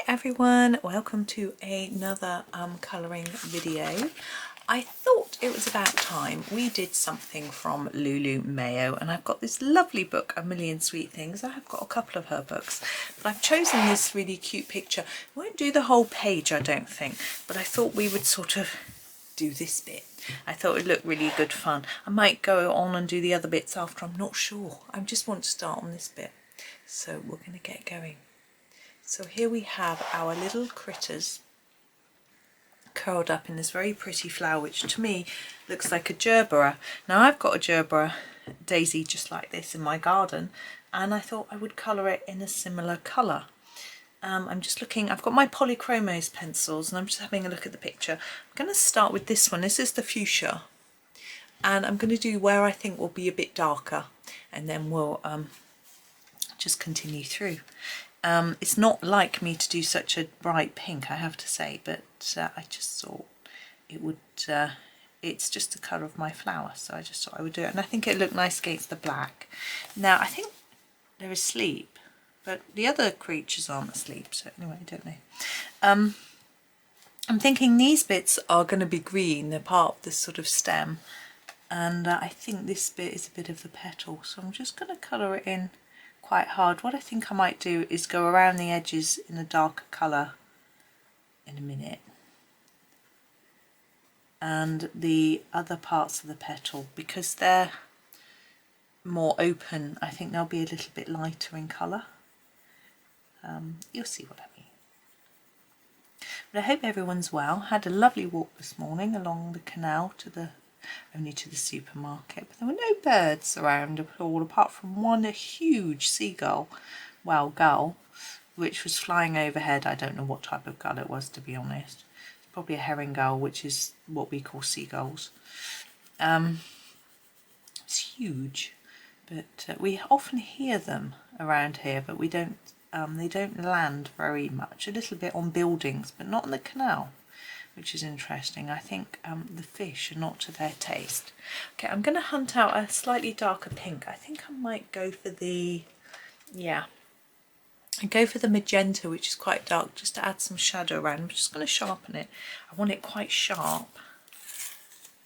everyone, welcome to another colouring video. I thought it was about time we did something from Lulu Mayo, and I've got this lovely book, A Million Sweet Things. I have got a couple of her books, but I've chosen this really cute picture. I won't do the whole page, I don't think, but I thought we would sort of do this bit. I thought it would look really good fun. I might go on and do the other bits after, I'm not sure. I just want to start on this bit. So we're going to get going. So here we have our little critters curled up in this very pretty flower, which to me looks like a gerbera. Now I've got a gerbera daisy just like this in my garden, and I thought I would colour it in a similar colour. I'm just looking, I've got my Polychromos pencils and I'm just having a look at the picture. I'm going to start with this one. This is the Fuchsia, and I'm going to do where I think will be a bit darker, and then we'll just continue through. It's not like me to do such a bright pink, I have to say, but I just thought it would, it's just the colour of my flower, so I just thought I would do it, and I think it looked nice against the black. Now I think they're asleep, but the other creatures aren't asleep, so anyway, I don't know. I'm thinking these bits are going to be green, they're part of this sort of stem, and I think this bit is a bit of the petal, so I'm just going to colour it in quite hard. What I think I might do is go around the edges in a darker colour in a minute, and the other parts of the petal, because they're more open, I think they'll be a little bit lighter in colour. You'll see what I mean. But I hope everyone's well. Had a lovely walk this morning along the canal to the supermarket, but there were no birds around at all, apart from one huge seagull, well, gull, which was flying overhead. I don't know what type of gull it was, to be honest. It's probably a herring gull, which is what we call seagulls. It's huge, but we often hear them around here, but we don't. They don't land very much. A little bit on buildings, but not on the canal, which is interesting. I think the fish are not to their taste. Okay, I'm going to hunt out a slightly darker pink. I think I might go for the, magenta, which is quite dark, just to add some shadow around. I'm just going to sharpen it. I want it quite sharp,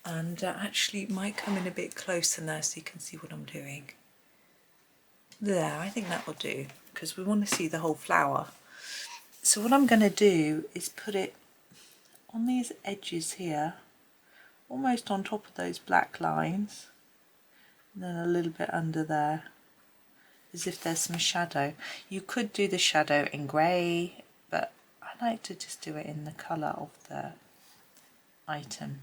and actually it might come in a bit closer now so you can see what I'm doing. There, I think that will do, because we want to see the whole flower. So what I'm going to do is put it on these edges here, almost on top of those black lines, and then a little bit under there, as if there's some shadow. You could do the shadow in grey, but I like to just do it in the colour of the item.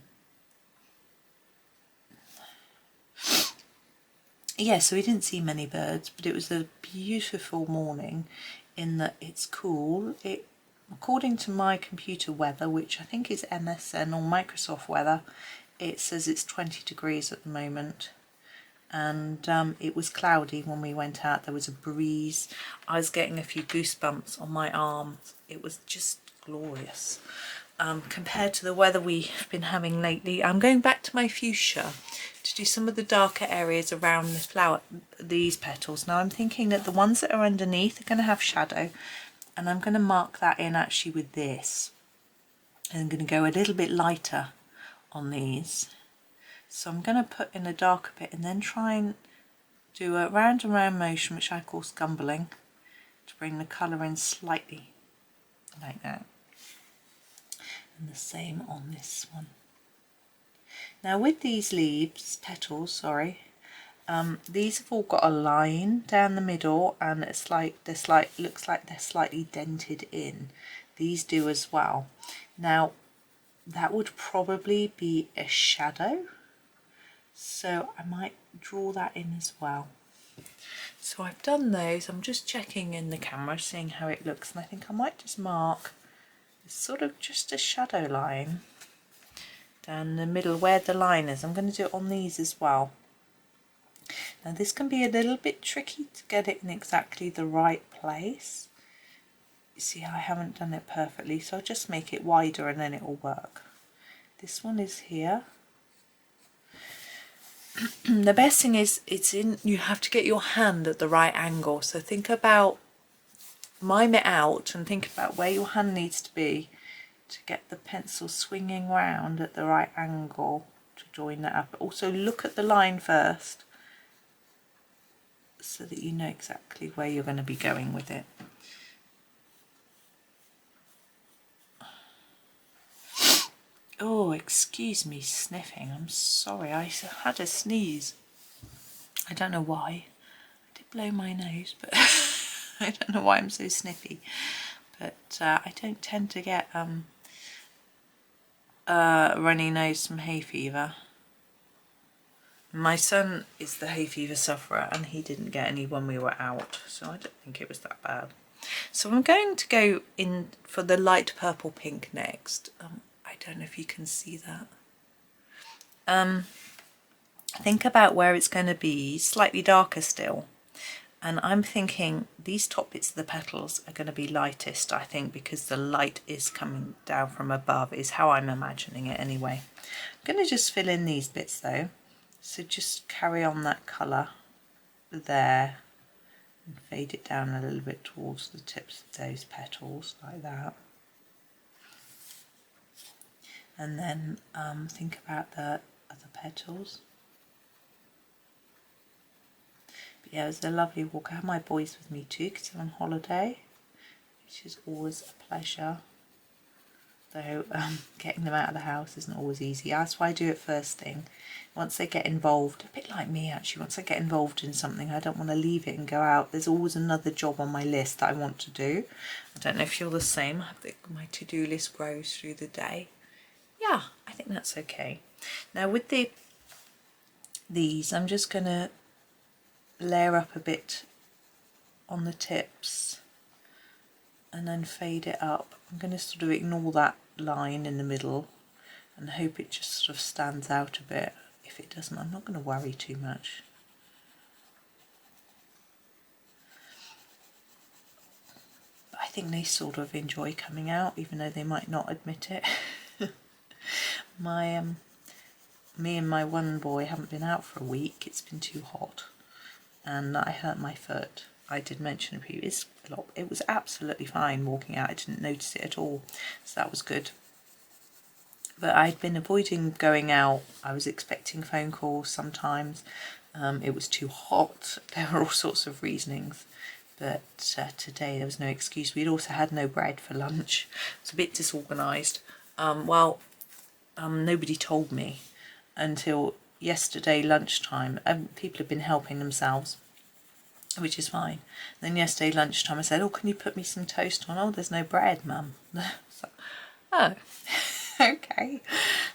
Yeah, so we didn't see many birds, but it was a beautiful morning in that it's cool. According to my computer weather, which I think is MSN or Microsoft weather, it says it's 20 degrees at the moment, and it was cloudy when we went out. There was a breeze. I was getting a few goosebumps on my arms. It was just glorious. Compared to the weather we've been having lately. I'm going back to my fuchsia to do some of the darker areas around this flower, these petals. Now I'm thinking that the ones that are underneath are going to have shadow, and I'm going to mark that in actually with this, and I'm going to go a little bit lighter on these. So I'm going to put in a darker bit and then try and do a round and round motion, which I call scumbling, to bring the colour in slightly like that. And the same on this one. Now with these leaves, petals, sorry, these have all got a line down the middle, and it's like looks like they're slightly dented in. These do as well. Now that would probably be a shadow, so I might draw that in as well. So I've done those. I'm just checking in the camera, seeing how it looks, and I think I might just mark sort of just a shadow line down the middle where the line is. I'm going to do it on these as well. Now this can be a little bit tricky to get it in exactly the right place. You see how I haven't done it perfectly, so I'll just make it wider and then it will work. This one is here. The best thing is you have to get your hand at the right angle, so think about mime it out and think about where your hand needs to be to get the pencil swinging round at the right angle to join that up. Also look at the line first so that you know exactly where you're going to be going with it. Oh, excuse me sniffing, I'm sorry, I had a sneeze. I don't know why. I did blow my nose, but I don't know why I'm so sniffy. But I don't tend to get runny nose from hay fever. My son is the hay fever sufferer and he didn't get any when we were out, so I don't think it was that bad. So I'm going to go in for the light purple pink next. I don't know if you can see that. Think about where it's going to be slightly darker still. And I'm thinking these top bits of the petals are going to be lightest, I think, because the light is coming down from above, is how I'm imagining it anyway. I'm going to just fill in these bits though. So just carry on that colour there and fade it down a little bit towards the tips of those petals like that. And then think about the other petals. But yeah, it was a lovely walk. I had my boys with me too because they're on holiday, which is always a pleasure. Though getting them out of the house isn't always easy. That's why I do it first thing. Once they get involved, a bit like me actually, once I get involved in something, I don't want to leave it and go out. There's always another job on my list that I want to do. I don't know if you're the same. My to-do list grows through the day. Yeah, I think that's okay. Now with these, I'm just going to layer up a bit on the tips and then fade it up. I'm going to sort of ignore that line in the middle and hope it just sort of stands out a bit. If it doesn't, I'm not going to worry too much. But I think they sort of enjoy coming out, even though they might not admit it. Me and my one boy haven't been out for a week. It's been too hot and I hurt my foot. I did mention it was absolutely fine walking out. I didn't notice it at all, so that was good. But I'd been avoiding going out. I was expecting phone calls sometimes. It was too hot. There were all sorts of reasonings. But today there was no excuse. We'd also had no bread for lunch. It was a bit disorganised. Nobody told me until yesterday lunchtime. People have been helping themselves, which is fine. Then yesterday lunchtime I said, oh, can you put me some toast on? Oh, there's no bread, Mum. So, oh, okay.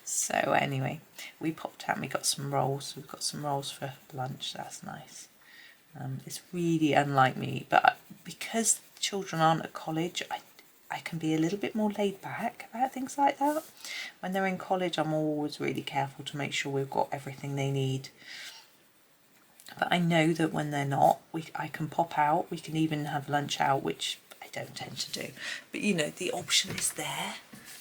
So anyway, we popped out and we got some rolls. We've got some rolls for lunch. That's nice. It's really unlike me, but because children aren't at college, I can be a little bit more laid back about things like that. When they're in college, I'm always really careful to make sure we've got everything they need. But I know that when they're not, I can pop out. We can even have lunch out, which I don't tend to do. But you know, the option is there.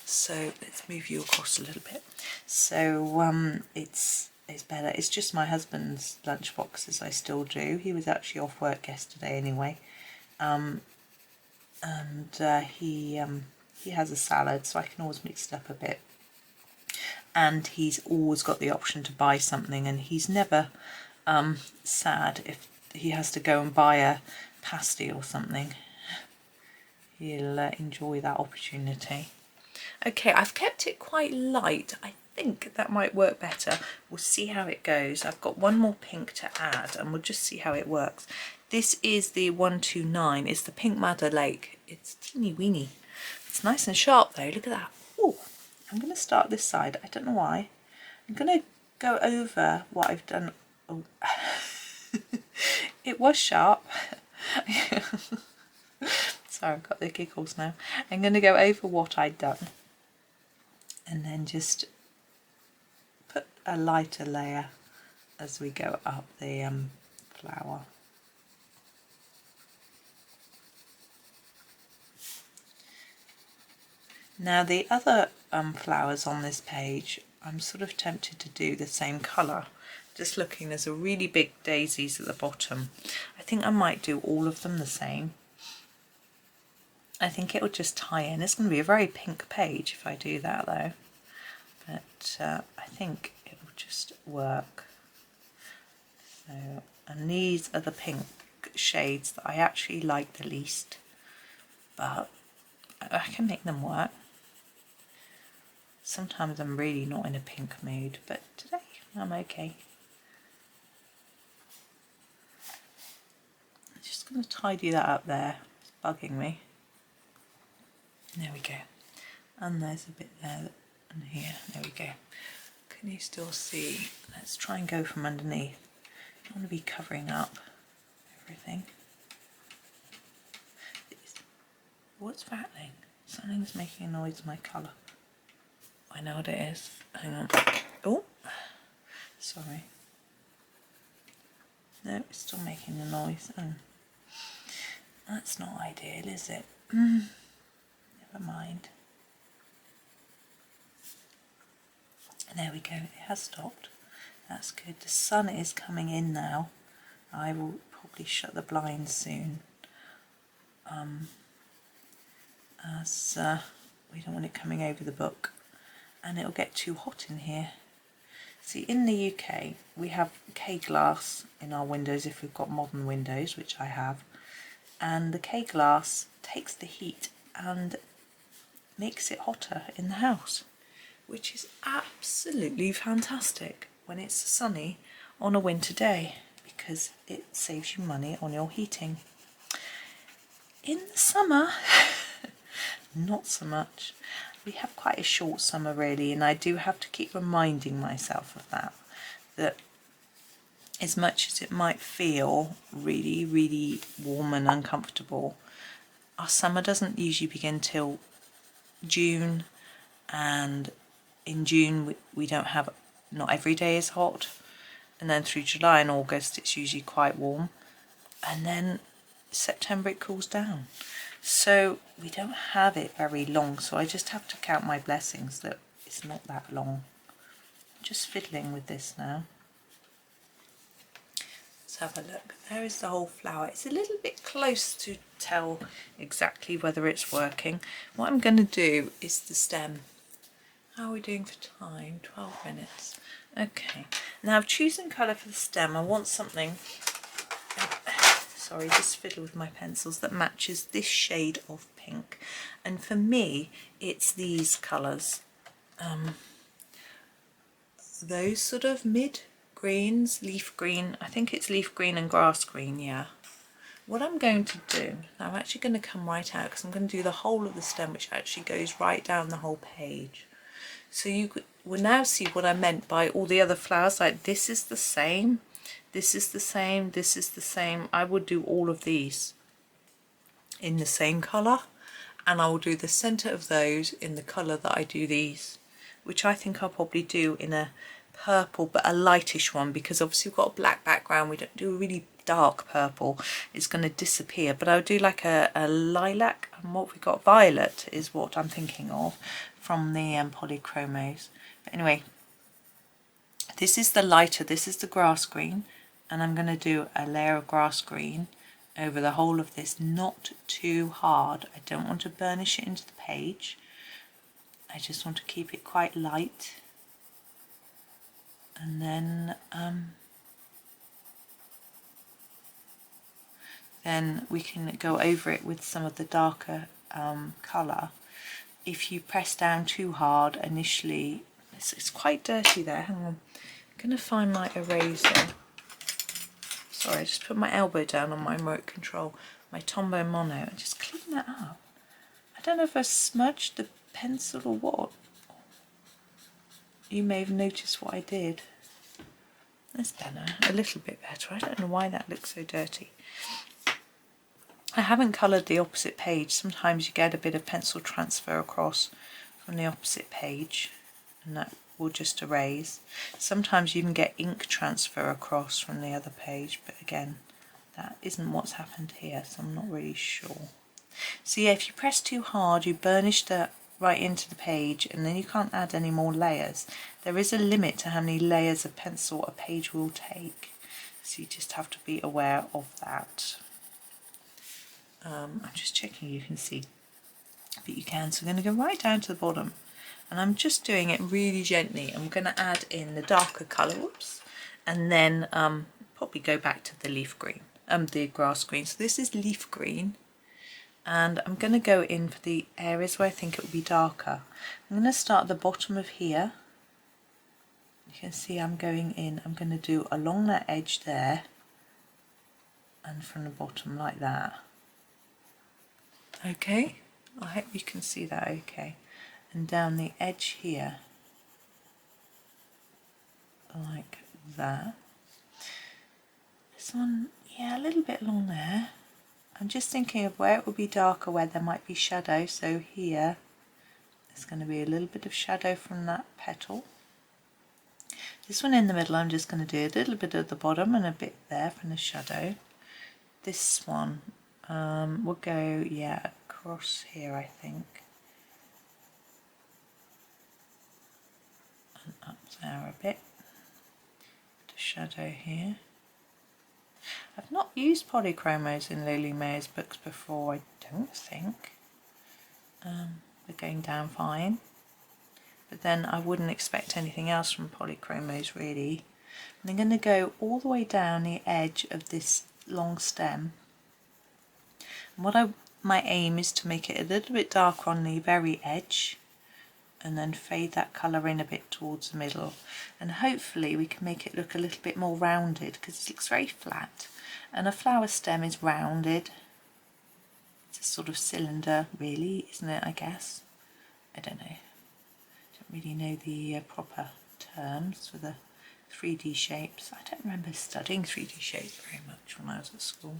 So let's move you across a little bit. So it's better. It's just my husband's lunch boxes I still do. He was actually off work yesterday anyway. He has a salad, so I can always mix it up a bit. And he's always got the option to buy something, and he's never sad if he has to go and buy a pasty or something. He'll enjoy that opportunity. Okay, I've kept it quite light. I think that might work better. We'll see how it goes. I've got one more pink to add and we'll just see how it works. This is the 129. It's the Pink Madder Lake. It's teeny weeny. It's nice and sharp though. Look at that. Oh, I'm going to start this side. I don't know why. I'm going to go over what I've done. Oh, it was sharp. Sorry, I've got the giggles now. I'm going to go over what I'd done and then just put a lighter layer as we go up the flower. Now the other flowers on this page, I'm sort of tempted to do the same colour. Just looking, there's a really big daisies at the bottom. I think I might do all of them the same. I think it will just tie in. It's going to be a very pink page if I do that though, but I think it will just work. So, and these are the pink shades that I actually like the least, but I can make them work. Sometimes I'm really not in a pink mood, but today I'm okay. I'm just going to tidy that up there. It's bugging me. There we go. And there's a bit there and here. There we go. Can you still see? Let's try and go from underneath. I don't want to be covering up everything. What's rattling? Something's making a noise in my colour. I know what it is. Hang on. Oh, sorry. No, it's still making a noise. Oh. That's not ideal, is it? Never mind. There we go, it has stopped. That's good. The sun is coming in now. I will probably shut the blinds soon. As we don't want it coming over the book and it'll get too hot in here. See, in the UK we have K-glass in our windows if we've got modern windows, which I have, and the K-glass takes the heat and makes it hotter in the house, which is absolutely fantastic when it's sunny on a winter day because it saves you money on your heating. In the summer, not so much. We have quite a short summer really, and I do have to keep reminding myself of that, that as much as it might feel really, really warm and uncomfortable, our summer doesn't usually begin till June, and in June we don't have, not every day is hot, and then through July and August it's usually quite warm, and then September it cools down. So we don't have it very long, so I just have to count my blessings that it's not that long. I'm just fiddling with this now. Let's have a look. There is the whole flower. It's a little bit close to tell exactly whether it's working. What I'm going to do is the stem. How are we doing for time? 12 minutes. Okay. Now I've chosen colour for the stem. I want something... Sorry, just fiddle with my pencils, that matches this shade of pink, and for me it's these colours, those sort of mid greens, leaf green, I think it's leaf green and grass green. Yeah, what I'm going to do, I'm actually going to come right out because I'm going to do the whole of the stem, which actually goes right down the whole page, so you will now see what I meant by all the other flowers. Like this is the same, this is the same, this is the same. I would do all of these in the same colour, and I will do the centre of those in the colour that I do these, which I think I'll probably do in a purple, but a lightish one, because obviously we've got a black background. We don't do a really dark purple, it's going to disappear, but I'll do like a lilac, and what we got, violet is what I'm thinking of from the Polychromos. But anyway, this is the lighter, this is the grass green, and I'm going to do a layer of grass green over the whole of this, not too hard. I don't want to burnish it into the page, I just want to keep it quite light, and then we can go over it with some of the darker colour. If you press down too hard initially, it's quite dirty there. Hang on, I'm going to find my eraser. Sorry, I just put my elbow down on my remote control, my Tombow mono, and just clean that up. I don't know if I smudged the pencil or what. You may have noticed what I did. That's better, a little bit better. I don't know why that looks so dirty. I haven't coloured the opposite page. Sometimes you get a bit of pencil transfer across from the opposite page, and that will just erase. Sometimes you can get ink transfer across from the other page, but again, that isn't what's happened here, so I'm not really sure. So yeah, if you press too hard, you burnish that right into the page, and then you can't add any more layers. There is a limit to how many layers of pencil a page will take, so you just have to be aware of that. I'm just checking you can see can. So we're going to go right down to the bottom, and I'm just doing it really gently. I'm going to add in the darker colour, whoops, and then probably go back to the leaf green, the grass green. So this is leaf green, and I'm going to go in for the areas where I think it will be darker. I'm going to start at the bottom of here. You can see I'm going in, I'm going to do along that edge there, and from the bottom like that. Okay, I hope you can see that okay. And down the edge here, like that. This one, yeah, a little bit along there. I'm just thinking of where it will be darker, where there might be shadow. So here, there's going to be a little bit of shadow from that petal. This one in the middle, I'm just going to do a little bit at the bottom and a bit there from the shadow. This one will go, yeah, across here, I think. And up there a bit. Bit of shadow here. I've not used Polychromos in Lulu Mayo's books before, I don't think. They're going down fine. But then I wouldn't expect anything else from Polychromos really. And I'm going to go all the way down the edge of this long stem. And my aim is to make it a little bit darker on the very edge, and then fade that colour in a bit towards the middle. And hopefully we can make it look a little bit more rounded, because it looks very flat. And a flower stem is rounded. It's a sort of cylinder really, isn't it, I guess? I don't know. Really know the proper terms for the 3D shapes. I don't remember studying 3D shapes very much when I was at school.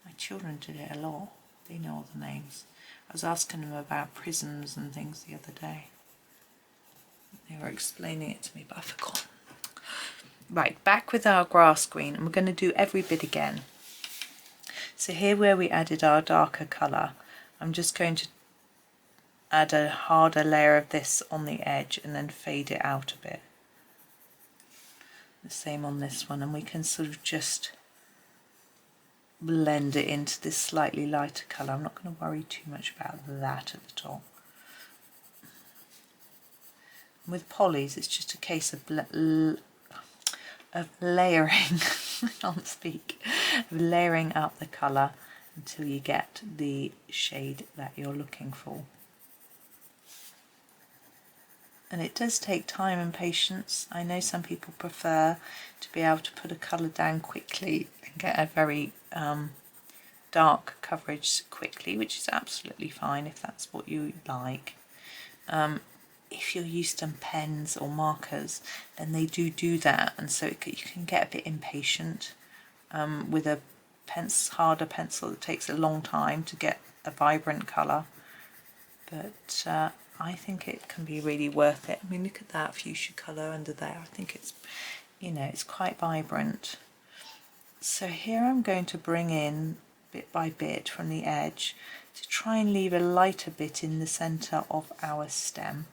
My children did it a lot. They know all the names. I was asking them about prisms and things the other day. They were explaining it to me, but I forgot. Right, back with our grass green, and we're going to do every bit again. So here where we added our darker colour, I'm just going to add a harder layer of this on the edge and then fade it out a bit. The same on this one, and we can sort of just blend it into this slightly lighter colour. I'm not going to worry too much about that at the top. With polys, it's just a case of layering, I can't speak, of layering up the colour until you get the shade that you're looking for. And it does take time and patience. I know some people prefer to be able to put a colour down quickly and get a very dark coverage quickly, which is absolutely fine if that's what you like. If you're used to pens or markers, then they do that, and so you can get a bit impatient with a harder pencil. It takes a long time to get a vibrant colour, but I think it can be really worth it. I mean, look at that fuchsia colour under there. I think it's, you know, it's quite vibrant. So here I'm going to bring in bit by bit from the edge to try and leave a lighter bit in the centre of our stem.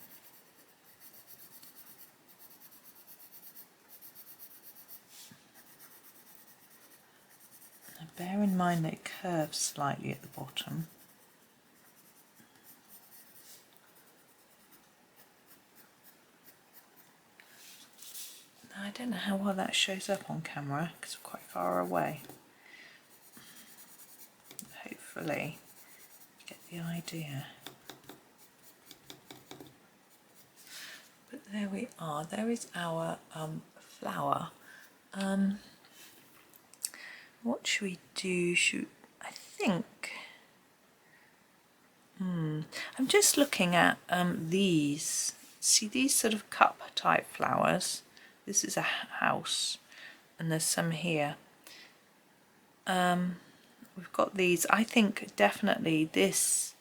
Now bear in mind that it curves slightly at the bottom. I don't know how well that shows up on camera because we're quite far away. Hopefully you get the idea. But there we are, there is our flower. What should we do? I think, I'm just looking at these. See these sort of cup type flowers? This is a house, and there's some here. We've got these. I think definitely this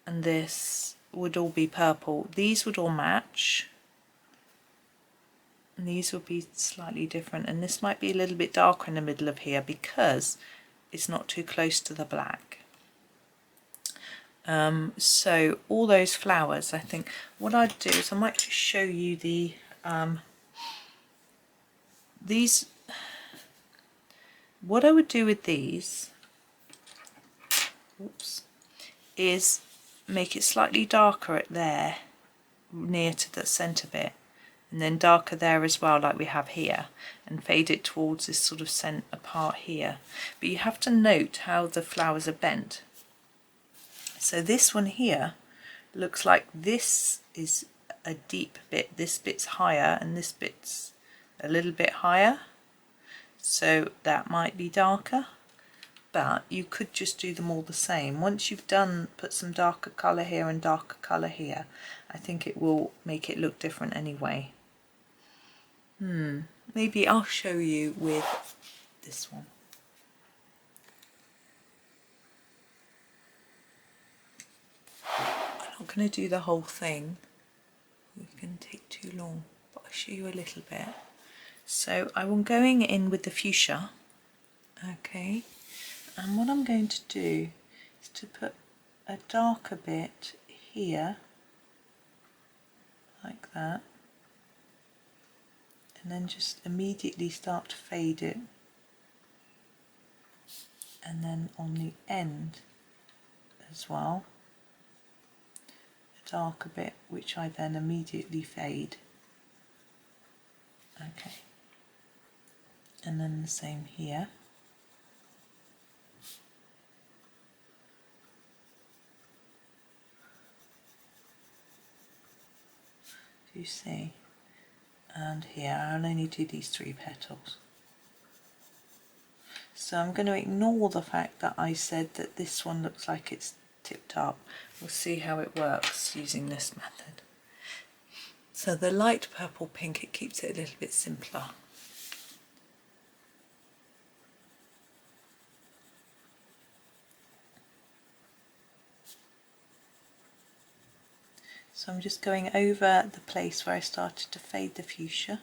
and this would all be purple. These would all match, and these would be slightly different, and this might be a little bit darker in the middle of here because it's not too close to the black. So all those flowers, I think what I'd do is I might just show you the these. What I would do with these, oops, is make it slightly darker at there, near to the centre bit, and then darker there as well, like we have here, and fade it towards this sort of centre part here. But you have to note how the flowers are bent. So this one here looks like this is a deep bit, this bit's higher and this bit's a little bit higher, so that might be darker, but you could just do them all the same. Once you've done, put some darker colour here and darker colour here, I think it will make it look different anyway. Maybe I'll show you with this one. I'm not going to do the whole thing, it's going to take too long, but I'll show you a little bit. So I'm going in with the fuchsia, okay, and what I'm going to do is to put a darker bit here, like that, and then just immediately start to fade it, and then on the end as well, a darker bit which I then immediately fade, okay, and then the same here. Do you see? And here I'll only do these 3 petals. So I'm going to ignore the fact that I said that this one looks like it's tipped up. We'll see how it works using this method. So the light purple pink, it keeps it a little bit simpler. So I'm just going over the place where I started to fade the fuchsia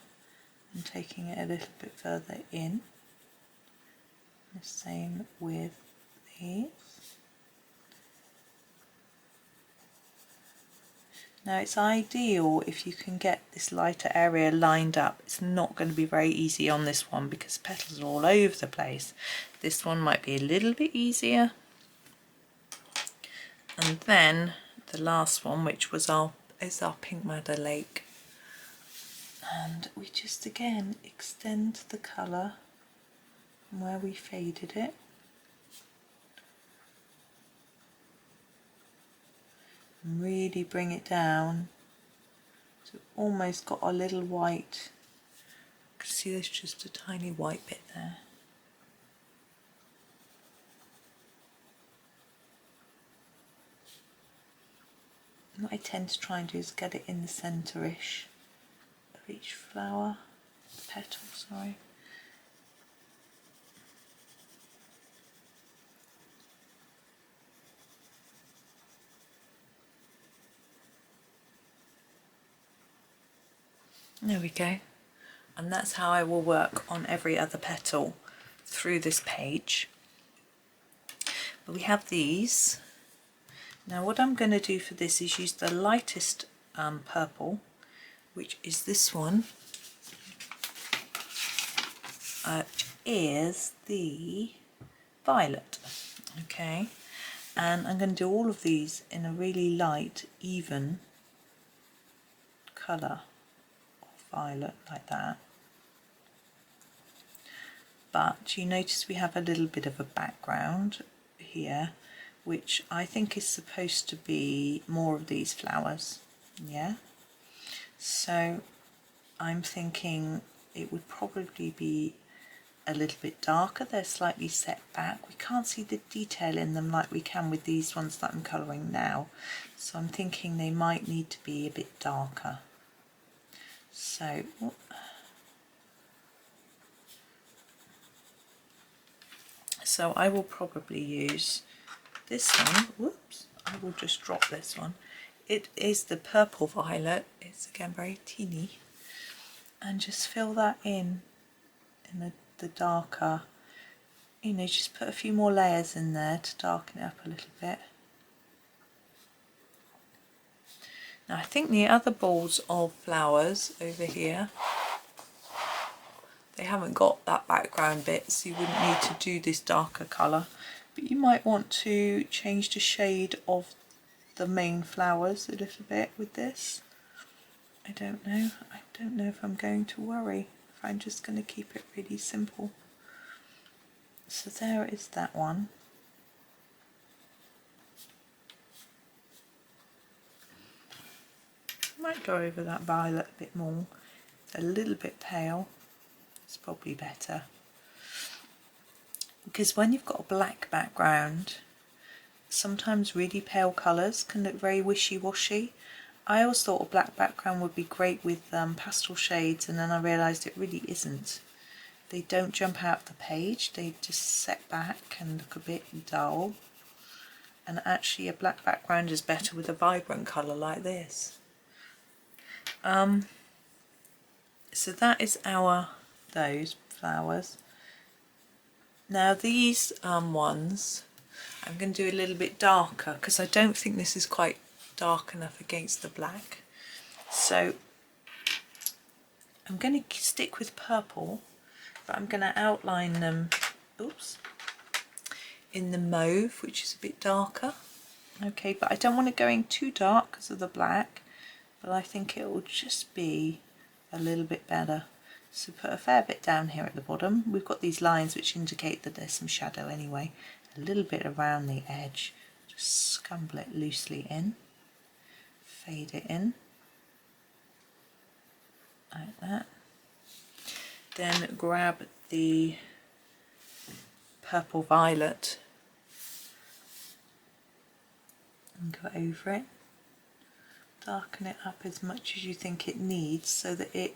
and taking it a little bit further in. The same with these. Now it's ideal if you can get this lighter area lined up. It's not going to be very easy on this one because petals are all over the place. This one might be a little bit easier. And then the last one, which was our Pink Madder Lake, and we just again extend the colour from where we faded it, and really bring it down so we've almost got a little white. You can see there's just a tiny white bit there. What I tend to try and do is get it in the centre-ish of each flower, petal, sorry. There we go. And that's how I will work on every other petal through this page. But we have these. Now what I'm going to do for this is use the lightest purple, which is this one, is the violet, okay, and I'm going to do all of these in a really light, even colour of violet, like that. But you notice we have a little bit of a background here, which I think is supposed to be more of these flowers, yeah? So I'm thinking it would probably be a little bit darker. They're slightly set back. We can't see the detail in them like we can with these ones that I'm colouring now. So I'm thinking they might need to be a bit darker. So I will probably use this one. Whoops, I will just drop this one. It is the purple violet. It's again very teeny, and just fill that in the darker, you know, just put a few more layers in there to darken it up a little bit. Now I think the other balls of flowers over here, they haven't got that background bit, so you wouldn't need to do this darker colour, but you might want to change the shade of the main flowers a little bit with this. I don't know if I'm going to worry, if I'm just going to keep it really simple. So there is that one. I might go over that violet a bit more. It's a little bit pale. It's probably better. Because when you've got a black background, sometimes really pale colours can look very wishy-washy. I always thought a black background would be great with pastel shades, and then I realised it really isn't. They don't jump out the page, they just set back and look a bit dull. And actually a black background is better with a vibrant colour like this. So that is those flowers. Now these ones, I'm going to do a little bit darker because I don't think this is quite dark enough against the black. So I'm going to stick with purple, but I'm going to outline them, in the mauve, which is a bit darker. Okay, but I don't want it going too dark because of the black, but I think it will just be a little bit better. So put a fair bit down here at the bottom. We've got these lines which indicate that there's some shadow anyway. A little bit around the edge. Just scumble it loosely in. Fade it in. Like that. Then grab the purple violet and go over it. Darken it up as much as you think it needs so that it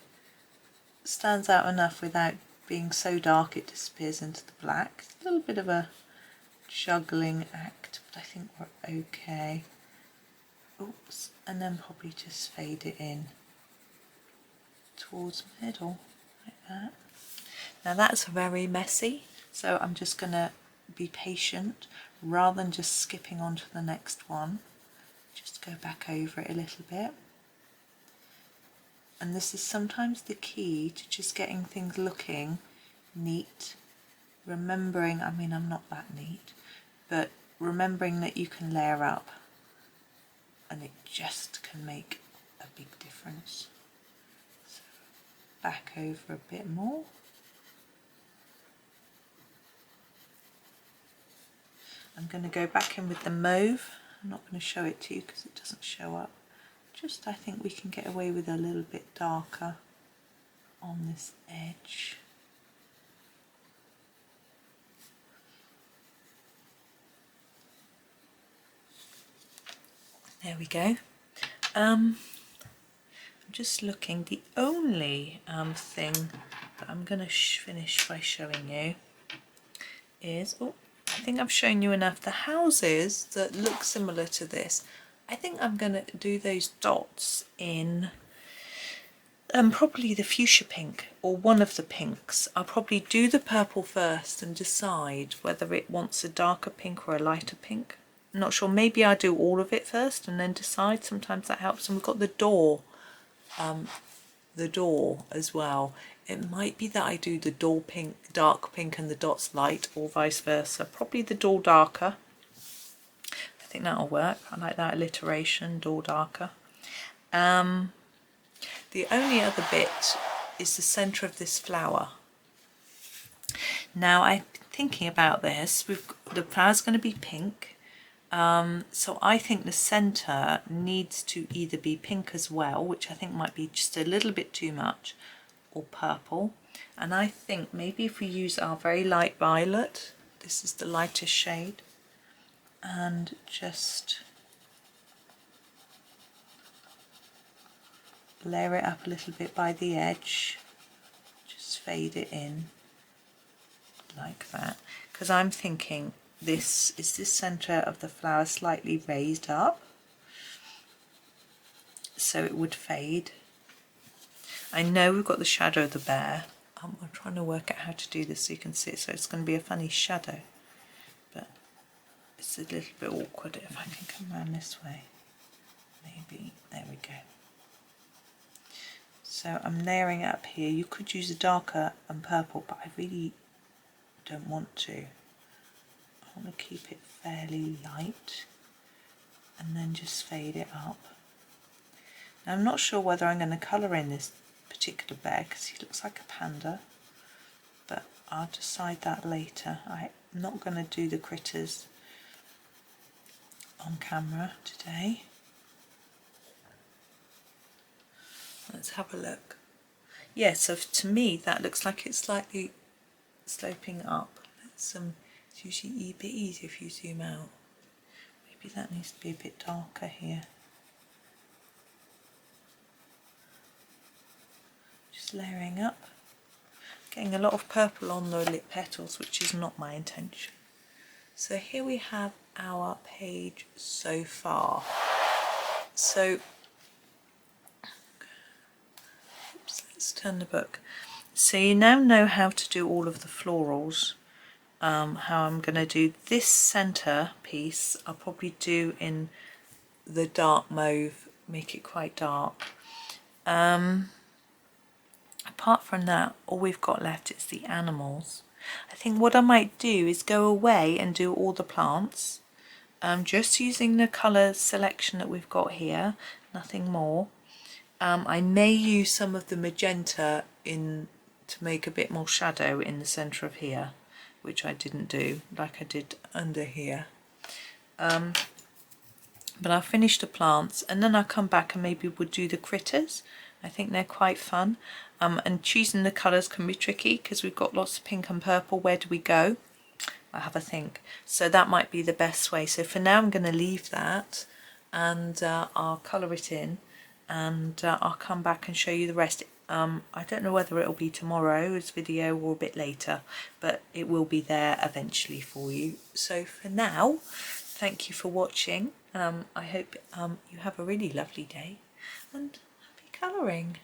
stands out enough without being so dark it disappears into the black. It's a little bit of a juggling act, but I think we're okay. Oops, and then probably just fade it in towards the middle, like that. Now that's very messy, so I'm just going to be patient rather than just skipping on to the next one. Just go back over it a little bit. And this is sometimes the key to just getting things looking neat. Remembering, I mean, I'm not that neat, but remembering that you can layer up and it just can make a big difference. So back over a bit more. I'm going to go back in with the mauve. I'm not going to show it to you because it doesn't show up. Just I think we can get away with a little bit darker on this edge. There we go. I'm just looking. The only thing that I'm going to finish by showing you is, I think I've shown you enough. The houses that look similar to this, I think I'm going to do those dots in probably the fuchsia pink or one of the pinks. I'll probably do the purple first and decide whether it wants a darker pink or a lighter pink. I'm not sure, maybe I'll do all of it first and then decide. Sometimes that helps. And we've got the door as well. It might be that I do the door pink, dark pink, and the dots light, or vice versa. Probably the door darker. I think that'll work. I like that alliteration, door darker. The only other bit is the centre of this flower. Now I've been thinking about this. The flower's going to be pink. So I think the centre needs to either be pink as well, which I think might be just a little bit too much, or purple. And I think maybe if we use our very light violet, this is the lightest shade, and just layer it up a little bit by the edge, just fade it in like that, because I'm thinking this is the centre of the flower slightly raised up, so it would fade. I know we've got the shadow of the bear. I'm trying to work out how to do this so you can see it, so it's going to be a funny shadow, but it's a little bit awkward. If I can come around this way, maybe, there we go. So I'm layering it up here. You could use a darker and purple, but I really don't want to. I want to keep it fairly light. and then just fade it up. Now, I'm not sure whether I'm going to colour in this particular bear because he looks like a panda, but I'll decide that later. I'm not going to do the critters on camera today. Let's have a look. Yeah, so to me that looks like it's slightly sloping up. It's usually a bit easier if you zoom out. Maybe that needs to be a bit darker here. Just layering up. Getting a lot of purple on the lip petals, which is not my intention. So here we have our page so far. So, oops, let's turn the book. So you now know how to do all of the florals. How I'm going to do this centre piece, I'll probably do in the dark mauve, make it quite dark. Apart from that, all we've got left is the animals. I think what I might do is go away and do all the plants, just using the colour selection that we've got here, nothing more. I may use some of the magenta to make a bit more shadow in the centre of here, which I didn't do like I did under here. But I'll finish the plants and then I'll come back and maybe we'll do the critters. I think they're quite fun. And choosing the colours can be tricky because we've got lots of pink and purple. Where do we go? I have a think. So that might be the best way. So for now I'm going to leave that and I'll colour it in and I'll come back and show you the rest. I don't know whether it'll be tomorrow's video or a bit later, but it will be there eventually for you. So for now, thank you for watching. I hope you have a really lovely day and happy colouring.